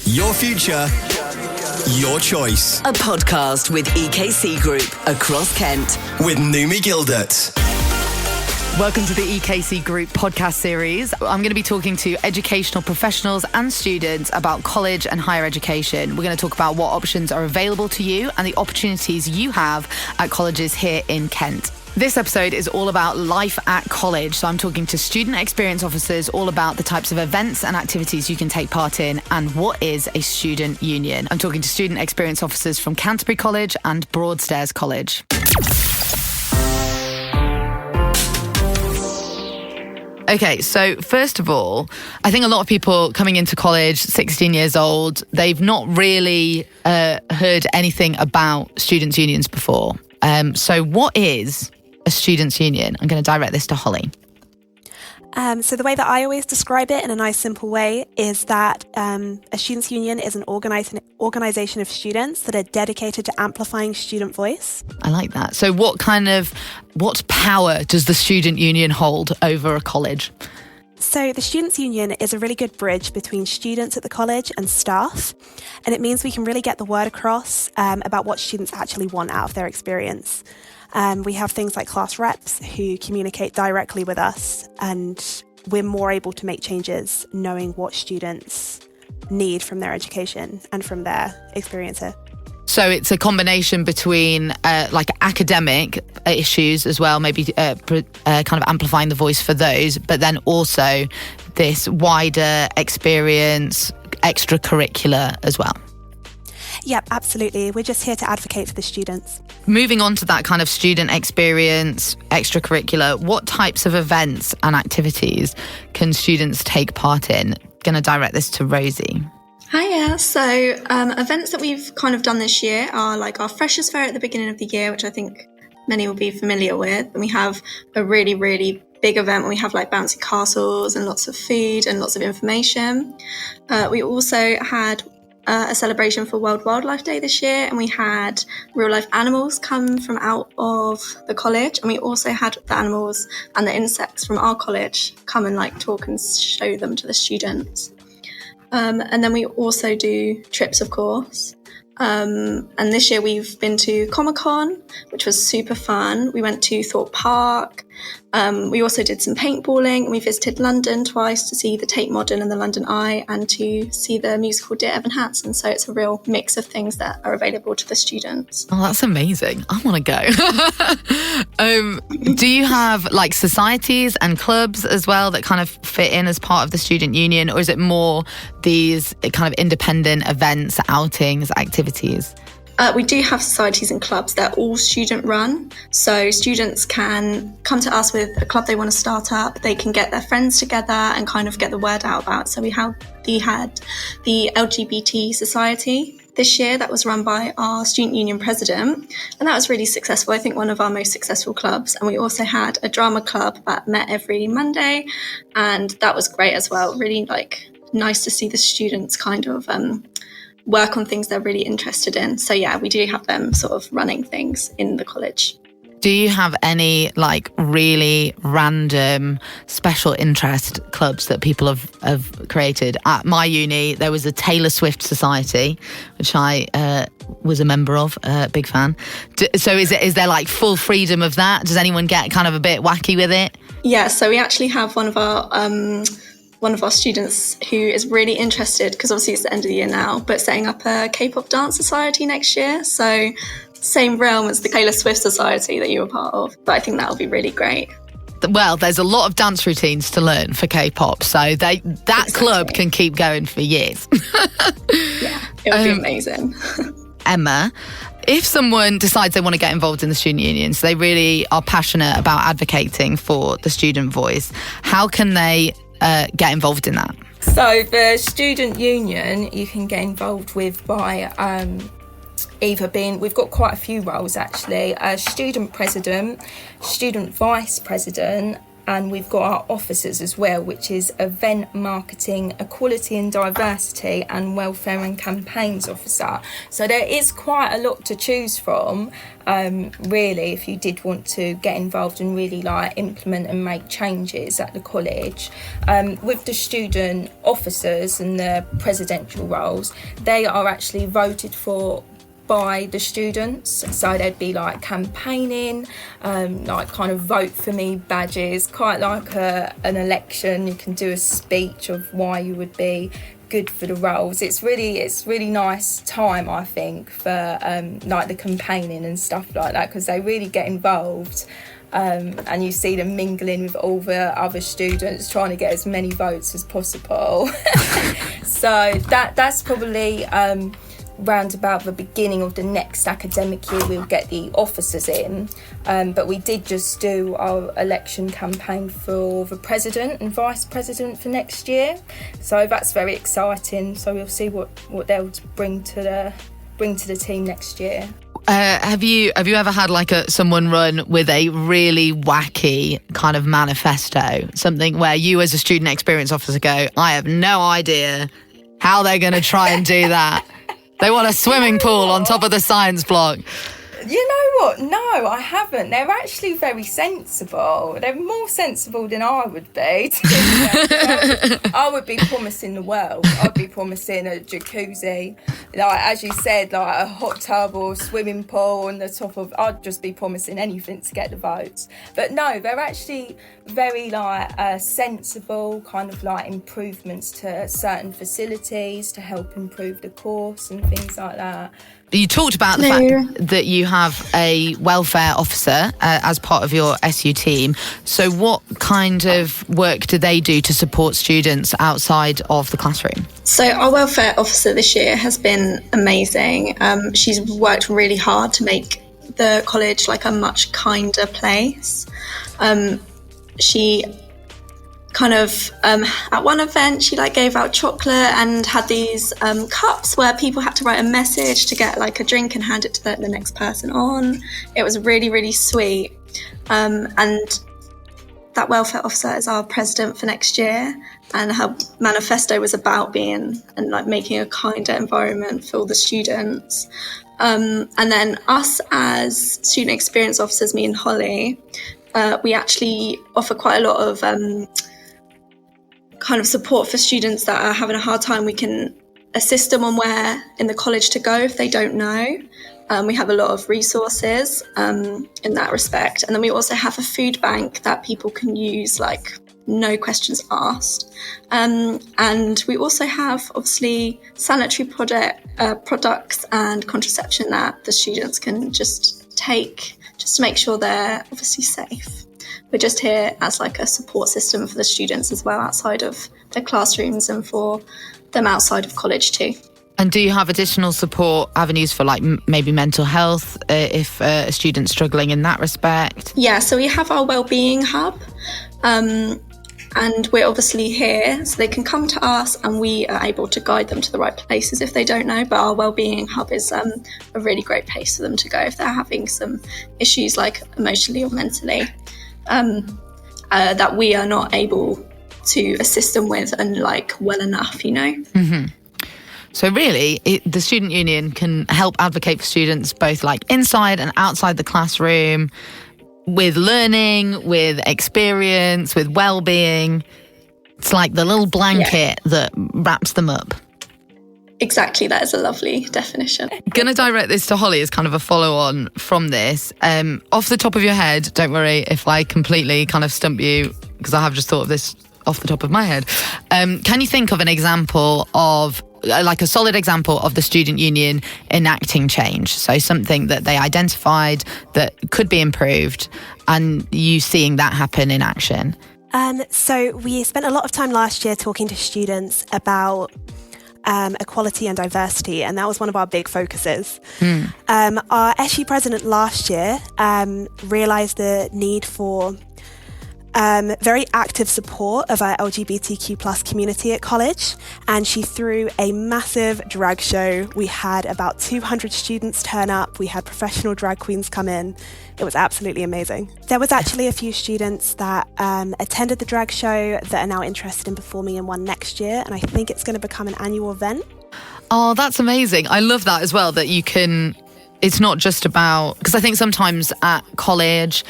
Your future, your choice. A podcast with EKC Group across Kent. With Numi Gildert. Welcome to the EKC Group podcast series. I'm going to be talking to educational professionals and students about college and higher education. We're going to talk about what options are available to you and the opportunities you have at colleges here in Kent. This episode is all about life at college. So I'm talking to student experience officers all about the types of events and activities you can take part in and what is a student union. I'm talking to student experience officers from Canterbury College and Broadstairs College. Okay, so first of all, I think a lot of people coming into college, 16 years old, they've not really heard anything about students' unions before. So what is a students' union? I'm going to direct this to Holly. So the way that I always describe it in a nice, simple way is that a students' union is an organisation of students that are dedicated to amplifying student voice. I like that. So what power does the student union hold over a college? So the students' union is a really good bridge between students at the college and staff, and it means we can really get the word across about what students actually want out of their experience. We have things like class reps who communicate directly with us, and we're more able to make changes knowing what students need from their education and from their experience here. So it's a combination between like academic issues as well, maybe kind of amplifying the voice for those, but then also this wider experience, extracurricular as well. Yep, absolutely. We're just here to advocate for the students. Moving on to that kind of student experience, extracurricular, what types of events and activities can students take part in? Going to direct this to Rosie. Hiya. So events that we've kind of done this year are like our Freshers' Fair at the beginning of the year, which I think many will be familiar with. And we have a really, really big event where we have like bouncy castles and lots of food and lots of information. We also had a celebration for World Wildlife Day this year, and we had real life animals come from out of the college, and we also had the animals and the insects from our college come and like talk and show them to the students. And then we also do trips, of course. And this year we've been to Comic-Con, which was super fun. We went to Thorpe Park. We also did some paintballing, and we visited London twice to see the Tate Modern and the London Eye and to see the musical Dear Evan Hansen. So it's a real mix of things that are available to the students. Oh, that's amazing. I want to go. Do you have like societies and clubs as well that kind of fit in as part of the student union, or is it more these kind of independent events, outings, activities? We do have societies and clubs. They're all student run. So students can come to us with a club they want to start up. They can get their friends together and kind of get the word out about. So we had the LGBT Society this year that was run by our student union president. And that was really successful. I think one of our most successful clubs. And we also had a drama club that met every Monday. And that was great as well. Really nice to see the students kind of work on things they're really interested in. So yeah, we do have them sort of running things in the college. Do you have any like really random special interest clubs that people have created? At my uni, there was a Taylor Swift Society, which I was a member of, big fan. So is there like full freedom of that? Does anyone get kind of a bit wacky with it? Yeah, so we actually have one of our students who is really interested, because obviously it's the end of the year now, but setting up a K-pop dance society next year. So same realm as the Taylor Swift Society that you were part of. But I think that'll be really great. Well, there's a lot of dance routines to learn for K-pop, so that exactly. Club can keep going for years. Yeah, it would be amazing. Emma, if someone decides they want to get involved in the student union, so they really are passionate about advocating for the student voice, how can they get involved in that? So the student union you can get involved with by either being, we've got quite a few roles actually, student president, student vice president, and we've got our officers as well, which is Event Marketing, Equality and Diversity and Welfare and Campaigns Officer. So there is quite a lot to choose from, really, if you did want to get involved and really like implement and make changes at the college. With the student officers and the presidential roles, they are actually voted for by the students, so there'd be like campaigning, like kind of vote for me badges, quite like an election. You can do a speech of why you would be good for the roles. It's really nice time, I think, for like the campaigning and stuff like that, because they really get involved. And you see them mingling with all the other students, trying to get as many votes as possible. So that's probably round about the beginning of the next academic year we'll get the officers in, but we did just do our election campaign for the president and vice president for next year, so that's very exciting. So we'll see what they'll bring to the team next year. Have you ever had like someone run with a really wacky kind of manifesto, something where you as a student experience officer go, I have no idea how they're going to try and do that? They want a swimming pool on top of the science block. You know what? No, I haven't. They're actually very sensible. They're more sensible than I would be. I would be promising the world. I'd be promising a jacuzzi, like as you said, like a hot tub or swimming pool on the top of. I'd just be promising anything to get the votes. But no, they're actually very like sensible, kind of like improvements to certain facilities to help improve the course and things like that. You talked about the fact that you have a welfare officer as part of your SU team. So what kind of work do they do to support students outside of the classroom? So our welfare officer this year has been amazing. She's worked really hard to make the college like a much kinder place. She kind of at one event she like gave out chocolate and had these cups where people had to write a message to get like a drink and hand it to the next person on. It was really, really sweet, and that welfare officer is our president for next year, and her manifesto was about being and like making a kinder environment for all the students. And then us as student experience officers, me and Holly, we actually offer quite a lot of kind of support for students that are having a hard time. We can assist them on where in the college to go if they don't know. We have a lot of resources in that respect. And then we also have a food bank that people can use, like no questions asked. And we also have obviously sanitary products and contraception that the students can just take just to make sure they're obviously safe. We're just here as like a support system for the students as well outside of their classrooms and for them outside of college too. And do you have additional support avenues for like maybe mental health if a student's struggling in that respect? Yeah, so we have our wellbeing hub, and we're obviously here so they can come to us and we are able to guide them to the right places if they don't know. But our wellbeing hub is a really great place for them to go if they're having some issues like emotionally or mentally. That we are not able to assist them with and like well enough, you know. Mm-hmm. So really, the student union can help advocate for students both like inside and outside the classroom, with learning, with experience, with well-being. It's like the little blanket that wraps them up. Exactly, that is a lovely definition. Going to direct this to Holly as kind of a follow-on from this. Off the top of your head, don't worry if I completely kind of stump you, because I have just thought of this off the top of my head. Can you think of an example of, like a solid example of the student union enacting change? So something that they identified that could be improved and you seeing that happen in action. So we spent a lot of time last year talking to students about equality and diversity, and that was one of our big focuses. Our SU president last year realised the need for very active support of our LGBTQ plus community at college, and she threw a massive drag show. We had about 200 students turn up. We had professional drag queens come in. It was absolutely amazing. There was actually a few students that attended the drag show that are now interested in performing in one next year, and I think it's going to become an annual event. Oh, that's amazing. I love that as well, that you can, it's not just about, because I think sometimes at college,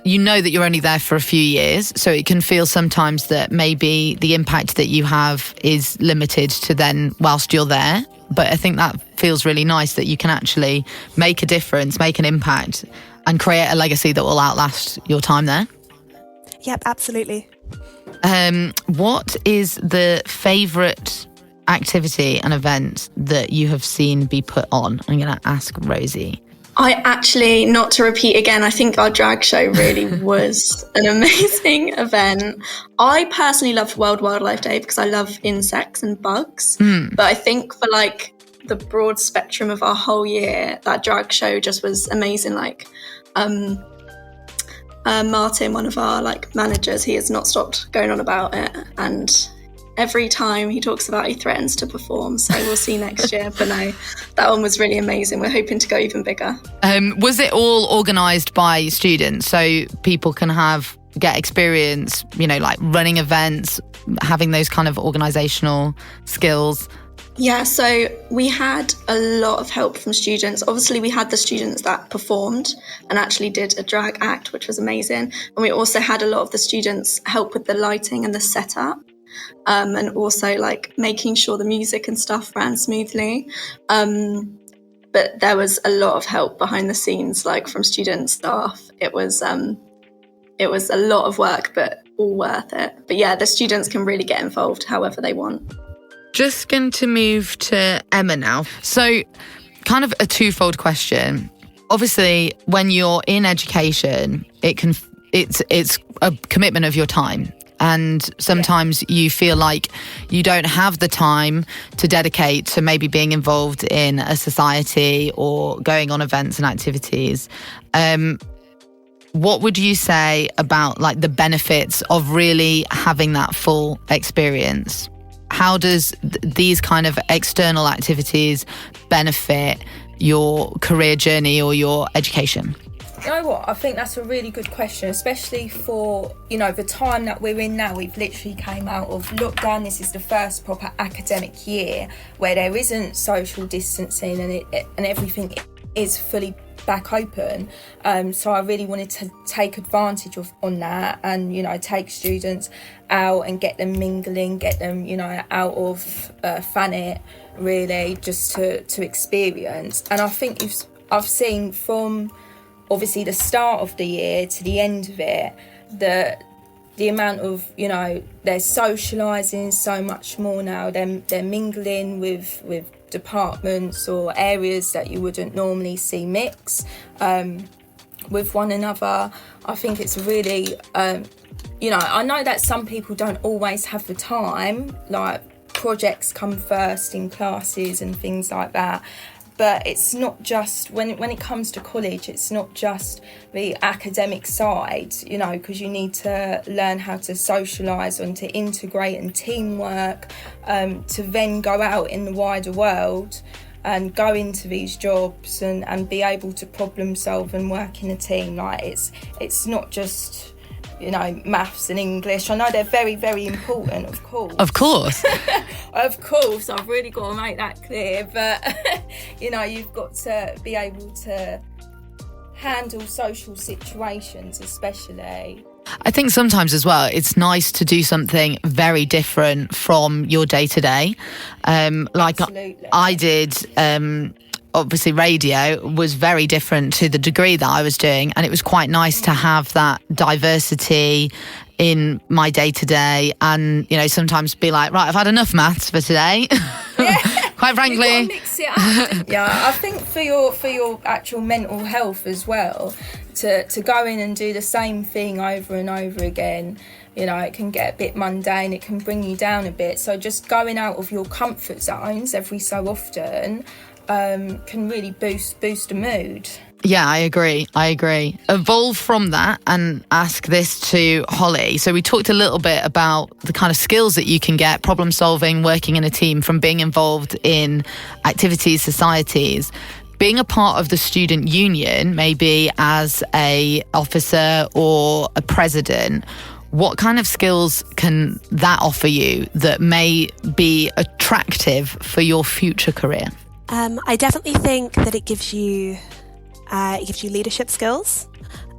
you know that you're only there for a few years, so it can feel sometimes that maybe the impact that you have is limited to then whilst you're there. But I think that feels really nice that you can actually make a difference, make an impact, and create a legacy that will outlast your time there. Yep, absolutely. What is the favourite activity and event that you have seen be put on? I'm going to ask Rosie. I actually, not to repeat again, I think our drag show really was an amazing event. I personally loved World Wildlife Day because I love insects and bugs. But I think for like the broad spectrum of our whole year, that drag show just was amazing. Like Martin, one of our like managers, he has not stopped going on about it, and every time he talks about it, he threatens to perform. So we'll see next year. But no, that one was really amazing. We're hoping to go even bigger. Was it all organised by students so people can get experience, like running events, having those kind of organisational skills? Yeah, so we had a lot of help from students. Obviously, we had the students that performed and actually did a drag act, which was amazing. And we also had a lot of the students help with the lighting and the setup. And also like making sure the music and stuff ran smoothly. But there was a lot of help behind the scenes, like from student staff. It was a lot of work, but all worth it. But yeah, the students can really get involved however they want. Just going to move to Emma now. So kind of a twofold question. Obviously, when you're in education, it's a commitment of your time. And sometimes you feel like you don't have the time to dedicate to maybe being involved in a society or going on events and activities. What would you say about like the benefits of really having that full experience? How does these kind of external activities benefit your career journey or your education? You know what? I think that's a really good question, especially for, the time that we're in now. We've literally came out of lockdown. This is the first proper academic year where there isn't social distancing and everything is fully back open. So I really wanted to take advantage on that and, take students out and get them mingling, get them, out of Thanet, really, just to experience. And I think I've seen from obviously the start of the year to the end of it, the amount of, they're socialising so much more now. They're mingling with departments or areas that you wouldn't normally see mix with one another. I think it's really, I know that some people don't always have the time, like projects come first in classes and things like that. But it's not just, when it comes to college, it's not just the academic side, because you need to learn how to socialise and to integrate and teamwork, to then go out in the wider world and go into these jobs and be able to problem solve and work in a team. Like it's not just, maths and English. I know they're very, very important, of course. Of course. Of course, I've really got to make that clear. But, you've got to be able to handle social situations, especially. I think sometimes as well, it's nice to do something very different from your day-to-day. Like Absolutely. I did... obviously radio was very different to the degree that I was doing, and it was quite nice to have that diversity in my day-to-day and, sometimes be like, right, I've had enough maths for today. Yeah. Quite frankly. You've got to mix it up. Yeah, I think for your actual mental health as well, to go in and do the same thing over and over again, it can get a bit mundane, it can bring you down a bit. So just going out of your comfort zones every so often can really boost the mood. Yeah, I agree. Evolve from that and ask this to Holly. So we talked a little bit about the kind of skills that you can get, problem solving, working in a team, from being involved in activities, societies. Being a part of the student union, maybe as a officer or a president, what kind of skills can that offer you that may be attractive for your future career? I definitely think that it gives you leadership skills,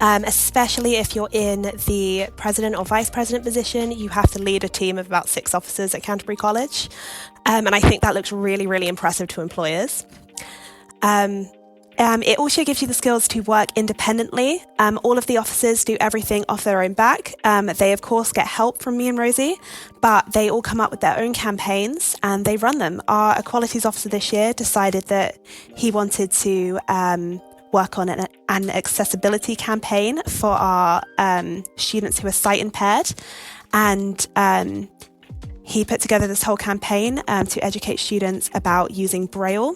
especially if you're in the president or vice president position. You have to lead a team of about 6 officers at Canterbury College, and I think that looks really, really impressive to employers. It also gives you the skills to work independently. All of the officers do everything off their own back. They, of course, get help from me and Rosie, but they all come up with their own campaigns and they run them. Our equalities officer this year decided that he wanted to work on an accessibility campaign for our students who are sight impaired. And he put together this whole campaign to educate students about using Braille.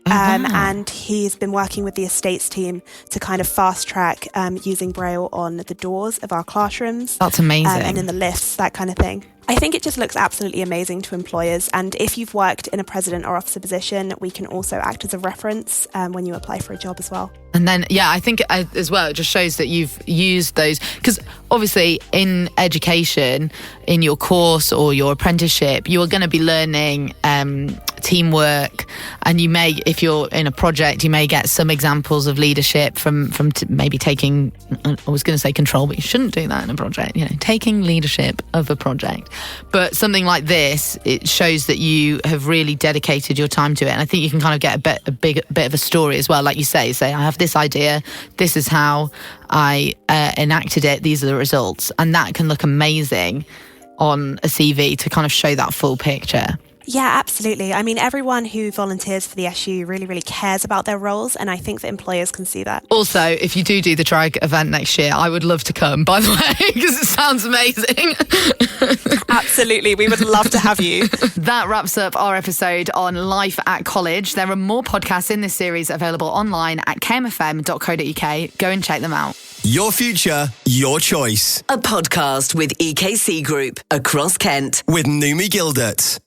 And he's been working with the estates team to kind of fast track using Braille on the doors of our classrooms. That's amazing. And in the lifts, that kind of thing. I think it just looks absolutely amazing to employers. And if you've worked in a president or officer position, we can also act as a reference when you apply for a job as well. And then, I think as well, it just shows that you've used those, because obviously in education, in your course or your apprenticeship, you are going to be learning teamwork, and you may, if you're in a project, you may get some examples of leadership from maybe taking, I was going to say control, but you shouldn't do that in a project, taking leadership of a project. But something like this, it shows that you have really dedicated your time to it, and I think you can kind of get a bit of a story as well. Like you say, I have this idea, this is how I enacted it, these are the results, and that can look amazing on a CV to kind of show that full picture. Yeah, absolutely. I mean, everyone who volunteers for the SU really, really cares about their roles, and I think that employers can see that. Also, if you do the Trike event next year, I would love to come, by the way, because it sounds amazing. Absolutely, we would love to have you. That wraps up our episode on life at college. There are more podcasts in this series available online at kmfm.co.uk. Go and check them out. Your future, your choice. A podcast with EKC Group across Kent. With Numi Gildert.